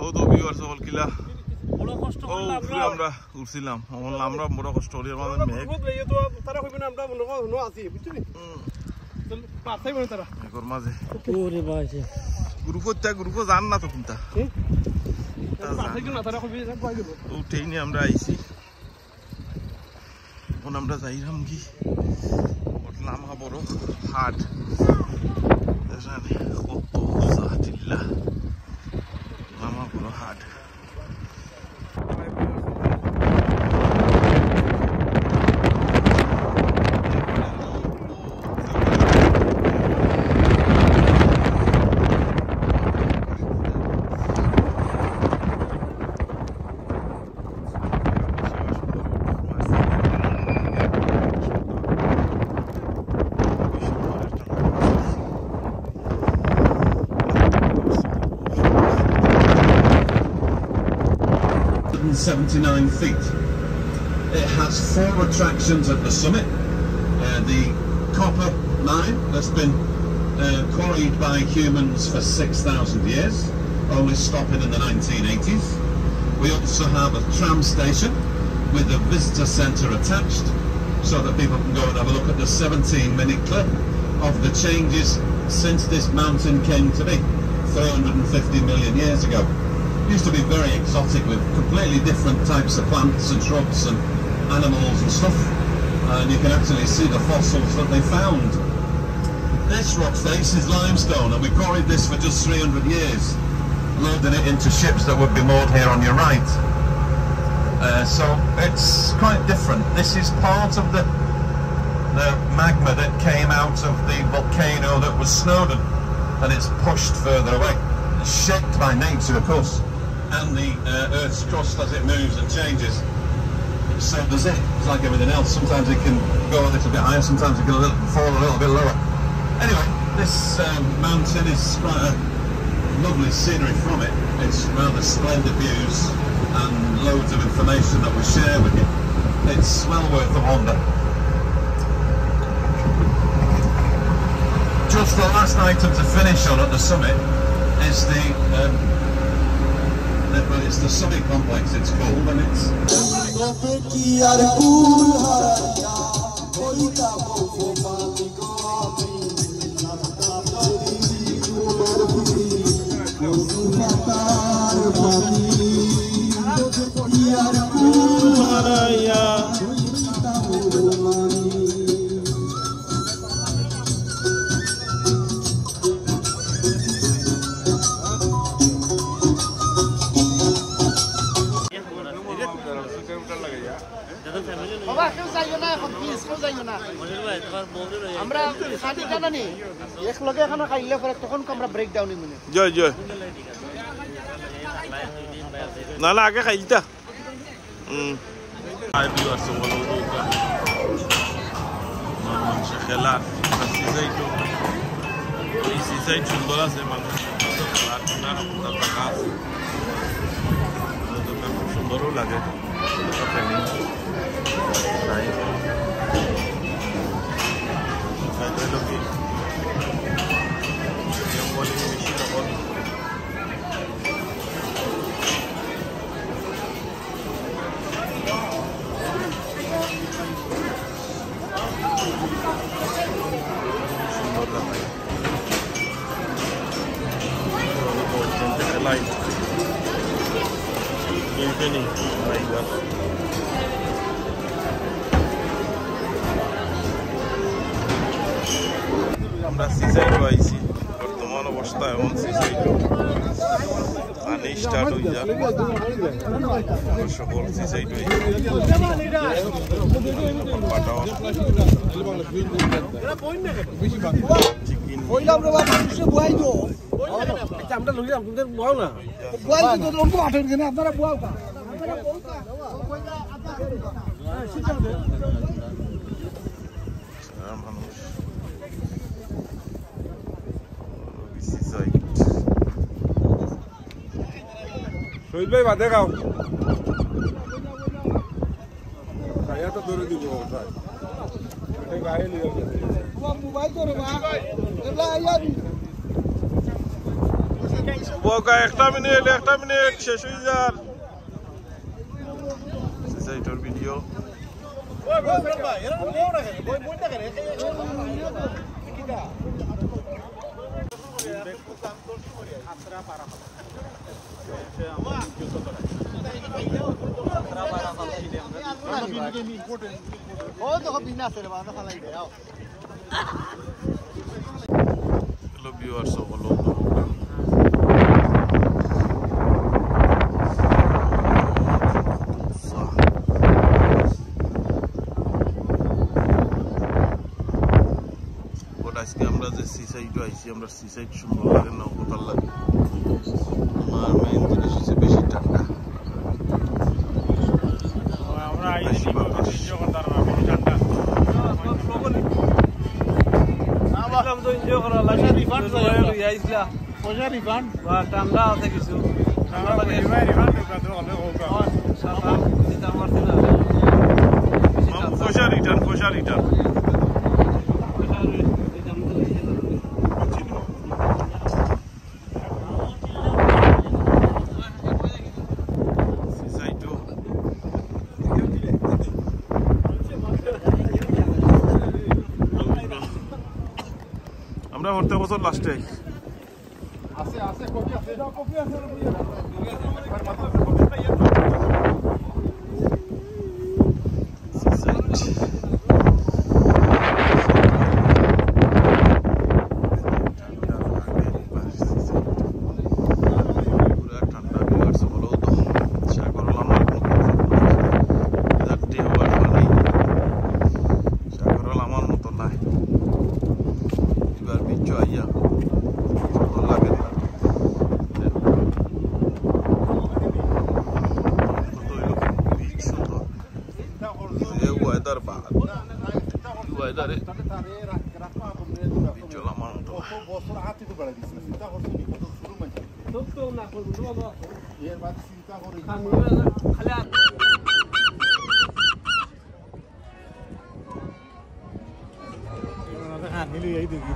ও তো ভিউয়ার্স সকল কিলা বড় কষ্ট করলাম আমরা উঠছিলাম আমরা বড় কষ্ট করি আমাদের মেঘ তো তারা কইবে না আমরা মনে হনো আছি বুঝছিস চল পাছাই বনে তারা একর মাঝে ওরে ভাই গ্রুপো জান না তো কোনটা পাছাই কি না তারা কইবে না কই দেব উঠেই নি আমরা আইছি কোন আমরা যাইরাম কি উঠলাম বড় হাট জানি কত সাহাতিল্লাহ Mama bro hard. Feet. It has 4 attractions at the summit. The copper mine that's been quarried by humans for 6,000 years, only stopping in the 1980s. We also have a tram station with a visitor centre attached so that people can go and have a look at the 17-minute clip of the changes since this mountain came to be 450 million years ago. It used to be very exotic with completely different types of plants and shrubs and animals and stuff, and you can actually see the fossils that they found. This rock face is limestone, and we quarried this for just 300 years, loading it into ships that would be moored here on your right. So it's quite different. This is part of the magma that came out of the volcano that was Snowdon, and it's pushed further away. It's shaped by nature, of course, and the Earth's crust as it moves and changes. So does it. It's like everything else. Sometimes it can go a little bit higher, sometimes it can fall a little bit lower. Anyway, this mountain is quite a lovely scenery from it. It's rather splendid views and loads of information that we share with you. It's well worth the wander. Just the last item to finish on at the summit is it's the summit complex it's called, and it's আমরা খাটি জানা নি এক লগে এখানে খাইলে পরে তখন আমরা ব্রেক ডাউন নিমু জয় জয় না না আগে খাইতা আই বিউ আছে বলো ওটা মানুষ খেলা সিজাইটো এই সিজাইট সুন্দর আছে মানুষ খেলা না আমরা টাকা আছে খুব সুন্দরও লাগে আমরা সিজাইটো আইছি বর্তমান অবস্থা এমন সিজাইটো আনি স্টার্ট হয়ে যা সকল সিজাইটো শহীদ ভাই বাদে খাও খাইয়া তো দৌড়ে দিব গায়ে নিয়ে মোবাইল তো বকা একটা মিনিট শেষ হয়ে যার সিসাইটর ভিডিও হ্যালো ভিউয়ার্স হলো আজকে আমরা যে সিসাইডে আইছি আমরা সিসাইড সুন্দর লাগে না কোথাও লাগে আমার মেইন জিনিস হচ্ছে বেশি ঠান্ডা আমরা আইছি বেশি ঠান্ডা আসলাম তো এনজয় করা লাগে রিফান্ড যাই আইছিলা পয়সা রিফান্ড বা ঠান্ডা আছে কিছু ঠান্ডা লাগে রিফান্ড তো হলে হোকা সাদা দিতা মারতে না পয়সা রিটার্ন আমরা হতে বছর লাস্টে আছে কপি আছে নিলে এই দেখি